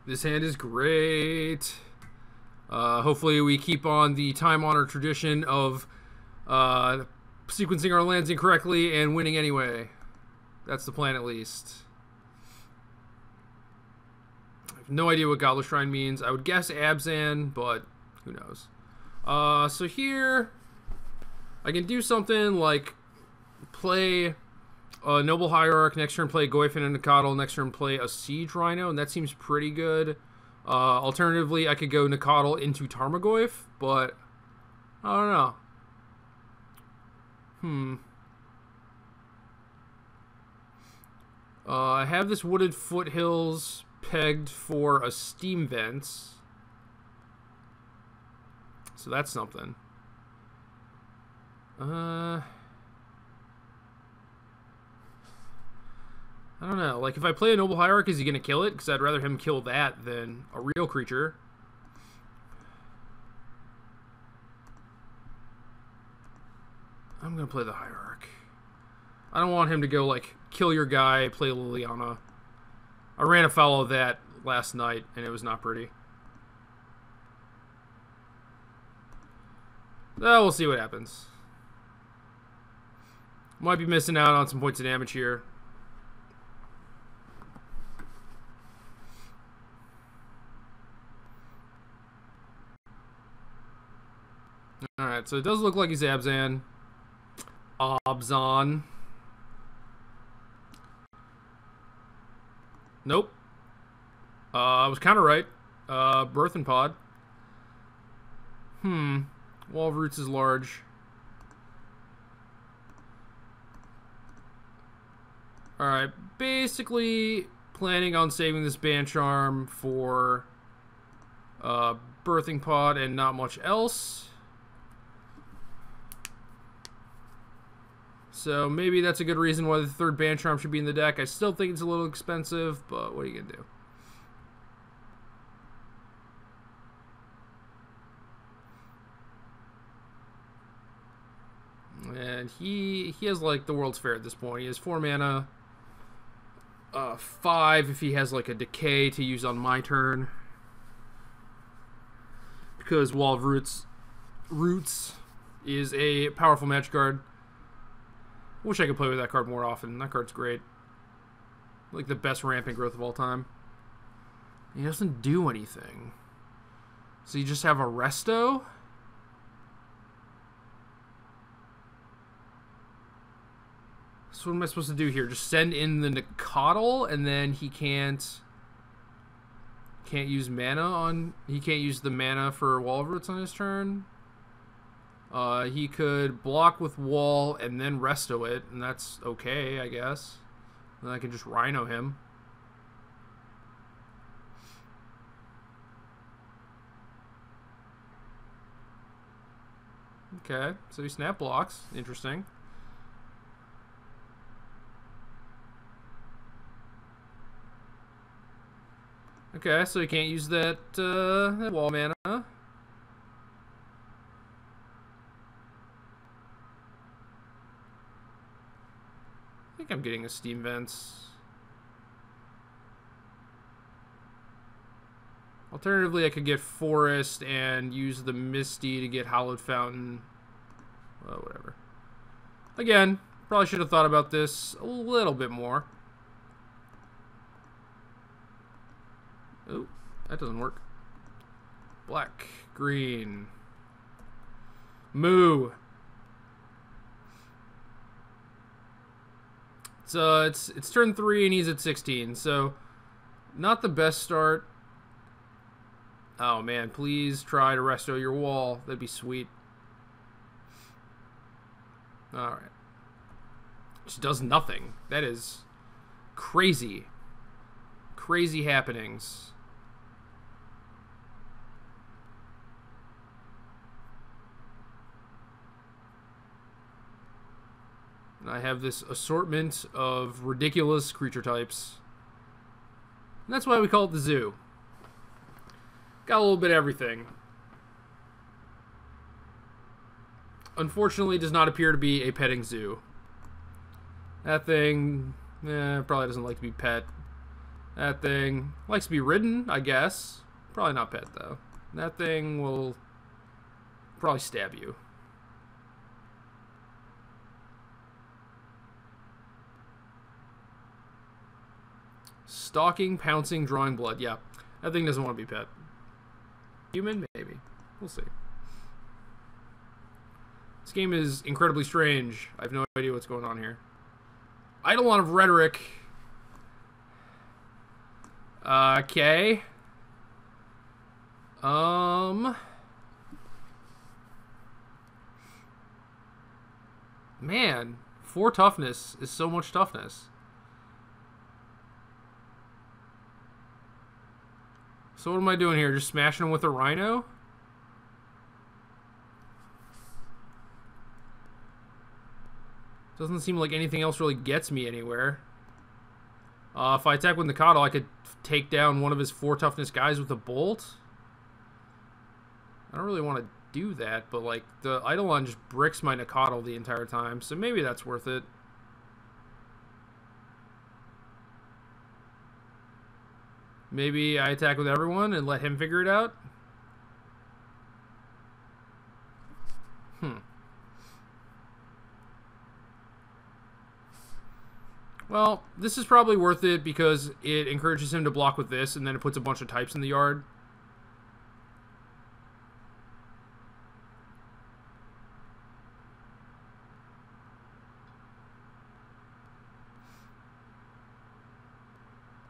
This hand is great. Hopefully we keep on the time-honored tradition of sequencing our lands incorrectly and winning anyway. That's the plan, at least. I have no idea what Gobbler Shrine means. I would guess Abzan, but who knows. So here, I can do something like play a Noble Hierarch, next turn play Goyfin and Nacatl, next turn play a Siege Rhino, and that seems pretty good. Alternatively, I could go Nacatl into Tarmogoyf, but I don't know. I have this Wooded Foothills pegged for a Steam Vents. So that's something. I don't know. Like, if I play a Noble Hierarch, is he going to kill it? Because I'd rather him kill that than a real creature. I'm going to play the Hierarch. I don't want him to go, like, kill your guy, play Liliana. I ran afoul of that last night, and it was not pretty. Well, we'll see what happens. Might be missing out on some points of damage here. Alright, so it does look like he's Abzan. Abzan. Nope. I was kind of right. Birthing Pod. Wall of Roots is large. Alright, basically planning on saving this Band Charm for Birthing Pod and not much else. So maybe that's a good reason why the third Band Charm should be in the deck. I still think it's a little expensive, but what are you going to do? And he has, like, the World's Fair at this point. He has 4 mana. 5 if he has, like, a Decay to use on my turn. Because Wall of Roots is a powerful match card. Wish I could play with that card more often. That card's great. Like the best rampant growth of all time. He doesn't do anything. So you just have a Resto? So what am I supposed to do here? Just send in the Nacatl and then he can't use mana on... He can't use the mana for Wall of Roots on his turn? He could block with Wall and then Resto it, and that's okay, I guess. Then I can just Rhino him. Okay, so he snap blocks. Interesting. Okay, so he can't use that, that Wall mana. I think I'm getting a Steam Vents. Alternatively, I could get Forest and use the Misty to get Hallowed Fountain. Well, whatever. Again, probably should have thought about this a little bit more. Oh, that doesn't work. Black, green. Moo. It's turn 3 and he's at 16, so not the best start. Oh man, please try to resto your wall. That'd be sweet. Alright. Just does nothing. That is crazy. Crazy happenings. I have this assortment of ridiculous creature types. And that's why we call it the zoo. Got a little bit of everything. Unfortunately, does not appear to be a petting zoo. That thing probably doesn't like to be pet. That thing likes to be ridden, I guess. Probably not pet, though. That thing will probably stab you. Stalking, pouncing, drawing blood. Yeah, that thing doesn't want to be pet. Human? Maybe. We'll see. This game is incredibly strange. I have no idea what's going on here. Eidolon of Rhetoric. Okay. Man, 4 toughness is so much toughness. So what am I doing here? Just smashing him with a rhino? Doesn't seem like anything else really gets me anywhere. If I attack with Nikado, I could take down one of his 4 toughness guys with a bolt. I don't really want to do that, but like the Eidolon just bricks my Nikado the entire time, so maybe that's worth it. Maybe I attack with everyone and let him figure it out. Well, this is probably worth it because it encourages him to block with this, and then it puts a bunch of types in the yard.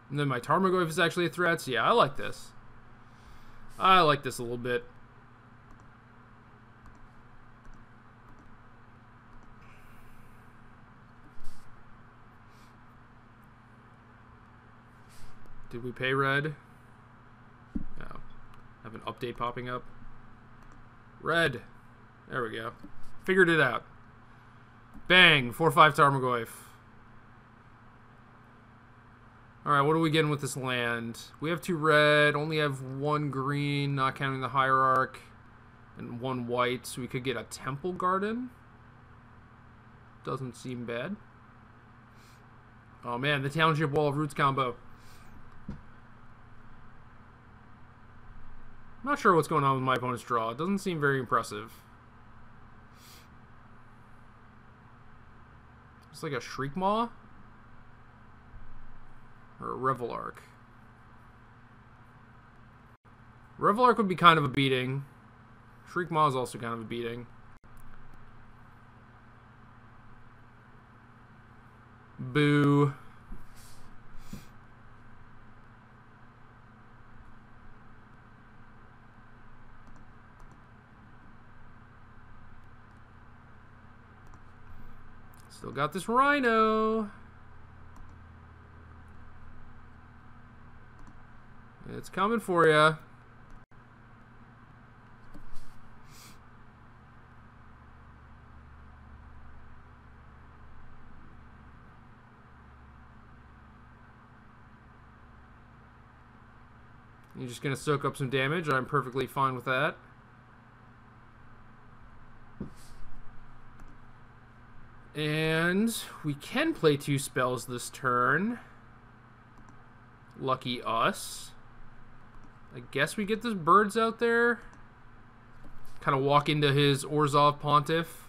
And then my Tarmogoyf is actually a threat, so yeah, I like this. I like this a little bit. Did we pay red? No. I have an update popping up. Red. There we go. Figured it out. Bang! 4/5 Tarmogoyf. Alright, what are we getting with this land? We have 2 red, only have 1 green, not counting the Hierarch, and 1 white, so we could get a Temple Garden. Doesn't seem bad. Oh man, the Township Wall of Roots combo. I'm not sure what's going on with my opponent's draw. It doesn't seem very impressive. It's like a Shriekmaw? Or a Revelarch. Revelarch would be kind of a beating. Shriekmaw is also kind of a beating. Boo. Still got this rhino. It's coming for you. You're just going to soak up some damage. I'm perfectly fine with that. And we can play 2 spells this turn. Lucky us. I guess we get this birds out there. Kind of walk into his Orzhov Pontiff.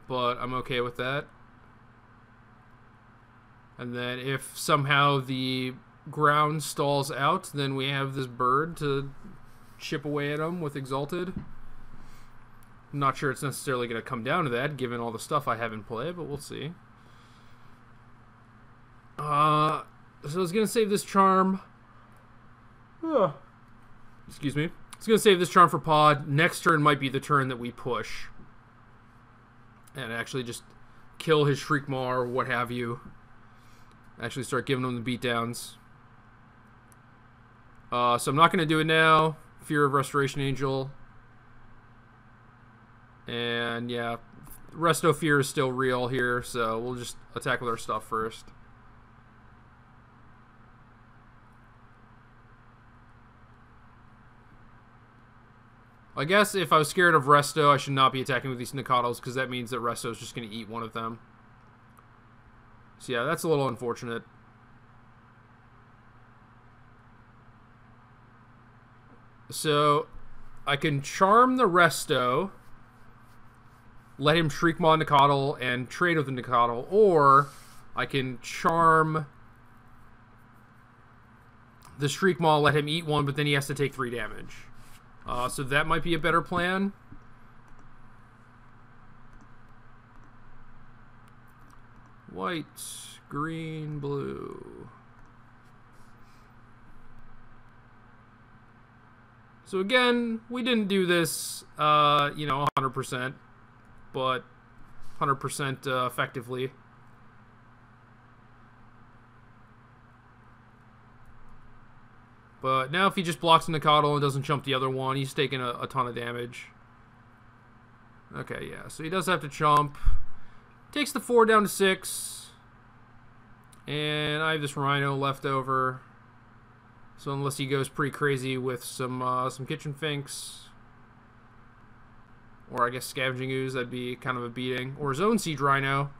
But I'm okay with that. And then if somehow the ground stalls out, then we have this bird to chip away at him with Exalted. I'm not sure it's necessarily going to come down to that, given all the stuff I have in play, but we'll see. So I was going to save this charm. Excuse me. I was going to save this charm for pod. Next turn might be the turn that we push. And actually just kill his Shriekmaw or what have you. Actually start giving him the beatdowns. So I'm not going to do it now. Fear of Restoration Angel. And yeah, Resto Fear is still real here, so we'll just attack with our stuff first. I guess if I was scared of Resto, I should not be attacking with these Nikados, because that means that Resto is just going to eat one of them. So yeah, that's a little unfortunate. So I can charm the resto, let him Shriekmaw Nicodle and trade with the Nicodle, or I can charm the Shriekmaw, let him eat one, but then he has to take 3 damage. So that might be a better plan. White, green, blue. So again, we didn't do this, 100%, but 100% effectively. But now if he just blocks Nicodle and doesn't jump the other one, he's taking a ton of damage. Okay, yeah, so he does have to jump. Takes the 4 down to 6. And I have this Rhino left over. So unless he goes pretty crazy with some Kitchen Finks, or I guess Scavenging Ooze, that'd be kind of a beating. Or his own Siege Rhino.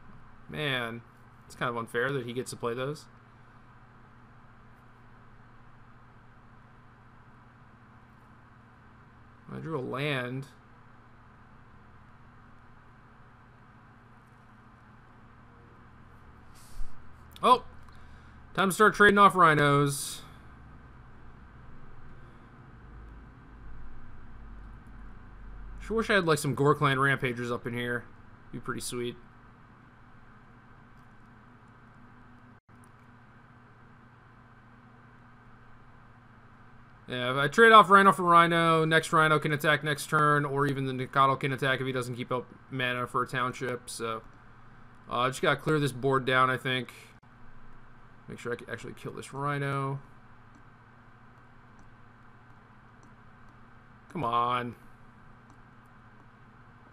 Man, it's kind of unfair that he gets to play those. I drew a land. Oh! Time to start trading off Rhinos. Sure wish I had like some Gore Clan Rampagers up in here. Be pretty sweet. Yeah, if I trade off Rhino for Rhino, next Rhino can attack next turn, or even the Nicodle can attack if he doesn't keep up mana for a township. So, I just gotta clear this board down, I think. Make sure I can actually kill this Rhino. Come on.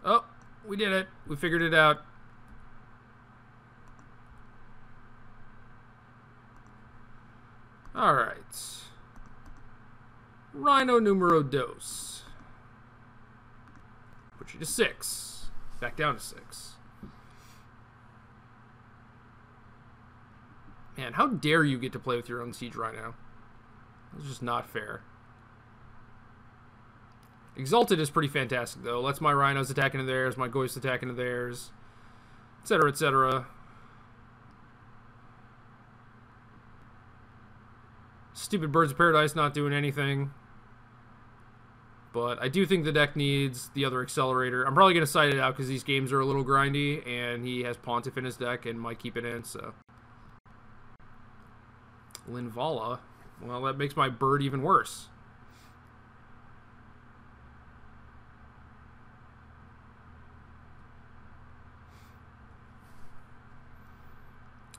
Oh, we did it. We figured it out. Alright. Rhino numero dos. Put you to 6. Back down to 6. Man, how dare you get to play with your own Siege Rhino? That's just not fair. Exalted is pretty fantastic, though. Lets my Rhinos attack into theirs, my Ghosts attack into theirs, etc., etc. Stupid Birds of Paradise not doing anything. But I do think the deck needs the other Accelerator. I'm probably going to side it out because these games are a little grindy, and he has Pontiff in his deck and might keep it in, so. Linvala. Well, that makes my bird even worse.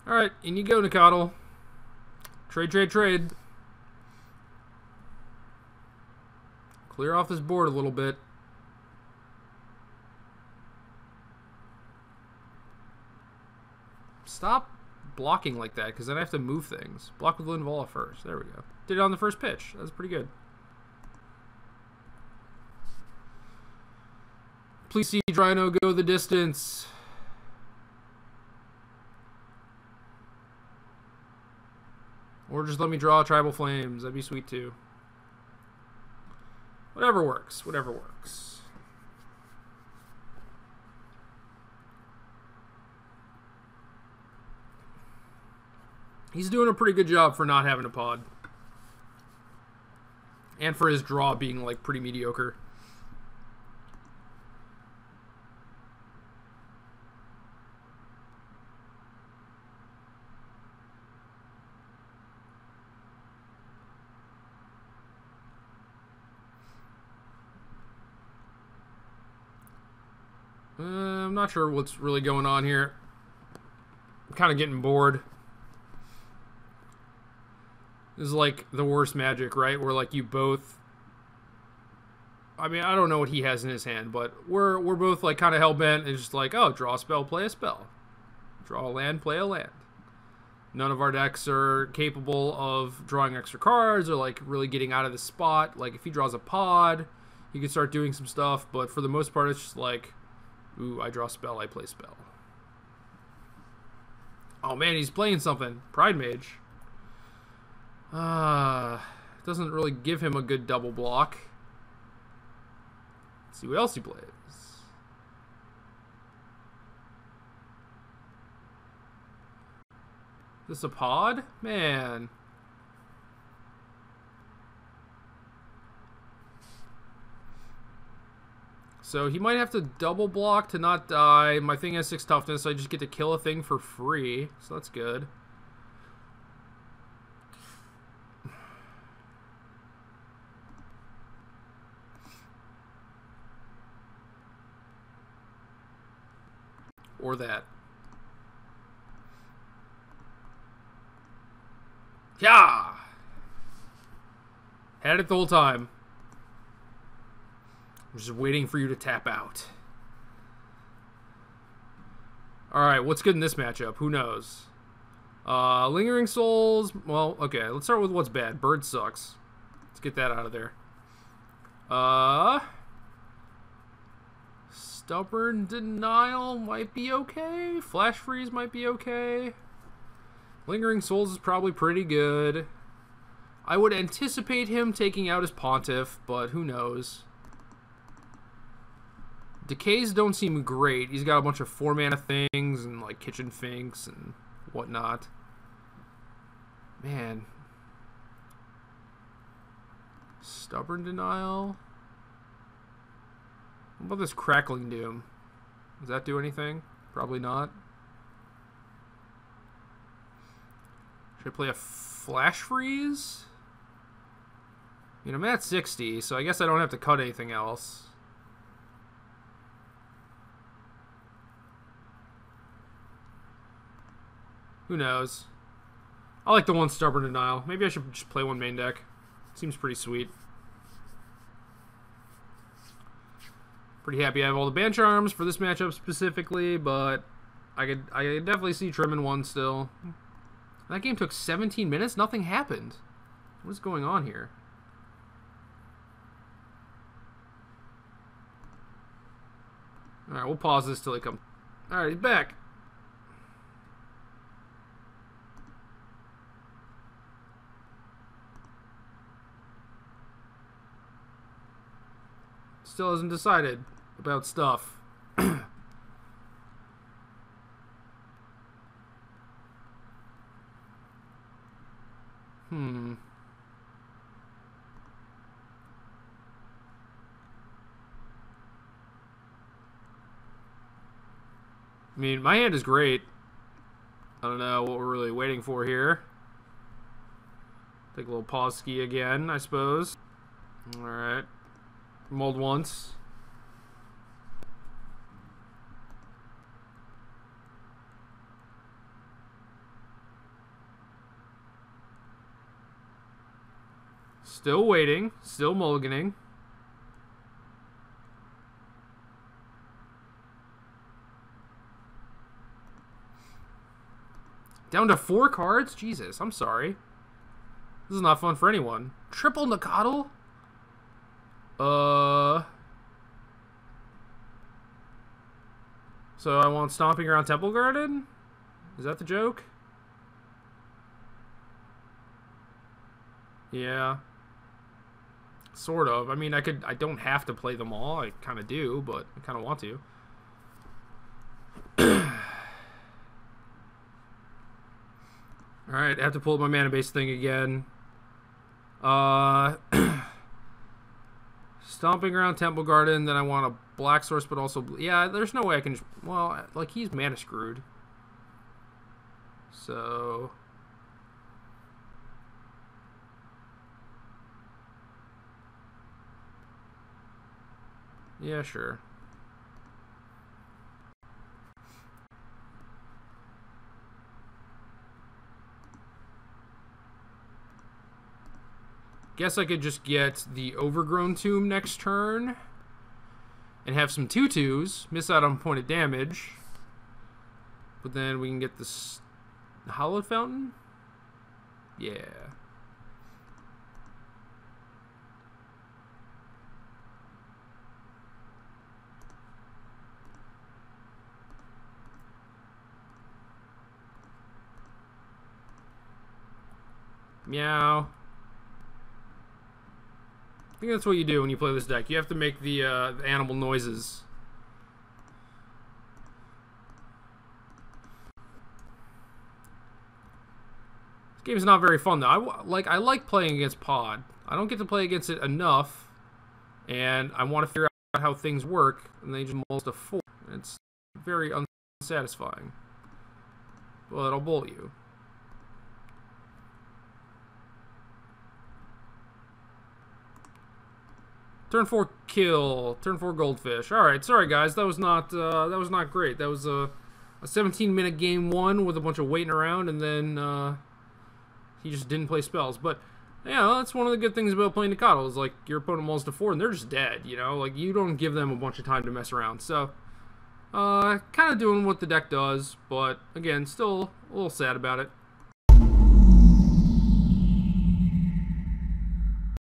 Alright, in you go, Nicodle. Trade, trade, trade. Clear off this board a little bit. Stop blocking like that, because then I have to move things. Block with Linvala first. There we go. Did it on the first pitch. That was pretty good. Please see Rhino go the distance. Or just let me draw Tribal Flames. That'd be sweet too. Whatever works. Whatever works. He's doing a pretty good job for not having a pod. And for his draw being, like, pretty mediocre. I'm not sure what's really going on here. I'm kind of getting bored. This is like the worst Magic, right? Where like you both, I mean, I don't know what he has in his hand, but we're both like kind of hell-bent. It's just like, oh, draw a spell, play a spell. Draw a land, play a land. None of our decks are capable of drawing extra cards or like really getting out of the spot. Like if he draws a pod, he can start doing some stuff, but for the most part it's just like, ooh, I draw spell, I play spell. Oh man, he's playing something. Pride Mage. Doesn't really give him a good double block. Let's see what else he plays. Is this a pod? Man. So he might have to double block to not die. My thing has 6 toughness, so I just get to kill a thing for free. So that's good. Or that. Yeah! Had it the whole time. I'm just waiting for you to tap out. Alright, what's good in this matchup? Who knows? Lingering Souls. Well, okay, let's start with what's bad. Bird sucks. Let's get that out of there. Stubborn Denial might be okay. Flash Freeze might be okay. Lingering Souls is probably pretty good. I would anticipate him taking out his Pontiff, but who knows? Decays don't seem great. He's got a bunch of 4-mana things and like Kitchen Finks and whatnot. Man. Stubborn Denial. What about this Crackling Doom? Does that do anything? Probably not. Should I play a Flash Freeze? I mean, I'm at 60, so I guess I don't have to cut anything else. Who knows? I like the one Stubborn Denial. Maybe I should just play one main deck. Seems pretty sweet. Pretty happy I have all the Ban Charms for this matchup specifically, but I could definitely see trimming one still. That game took 17 minutes. Nothing happened. What is going on here? All right, we'll pause this till he comes. All right, he's back. Still hasn't decided about stuff. I mean, my hand is great. I don't know what we're really waiting for here. Take a little pause ski again, I suppose. Alright. Mulled once. Still waiting. Still mulliganing. Down to 4 cards? Jesus, I'm sorry. This is not fun for anyone. Triple Nakatl? So I want Stomping Ground Temple Garden? Is that the joke? Yeah. Sort of. I mean, I don't have to play them all. I kind of do, but I kind of want to. Alright, I have to pull up my mana base thing again. Stomping Ground, Temple Garden, then I want a Black Source, but also... Yeah, there's no way I can just... Well, like, he's mana screwed. So... Yeah, sure. Guess I could just get the Overgrown Tomb next turn and have some 2/2s, miss out on point of damage, but then we can get this Hallowed Fountain? Yeah. Meow. I think that's what you do when you play this deck. You have to make the animal noises. This game is not very fun though. I like playing against Pod. I don't get to play against it enough, and I want to figure out how things work. And they just mulls to 4. It's very unsatisfying. But I'll bolt you. Turn 4 kill. Turn 4 goldfish. All right, sorry guys, that was not great. That was a 17-minute game 1 with a bunch of waiting around, and then he just didn't play spells. But yeah, that's one of the good things about playing Nikado is like your opponent mulls to 4 and they're just dead. You know, like you don't give them a bunch of time to mess around. So kind of doing what the deck does, but again, still a little sad about it.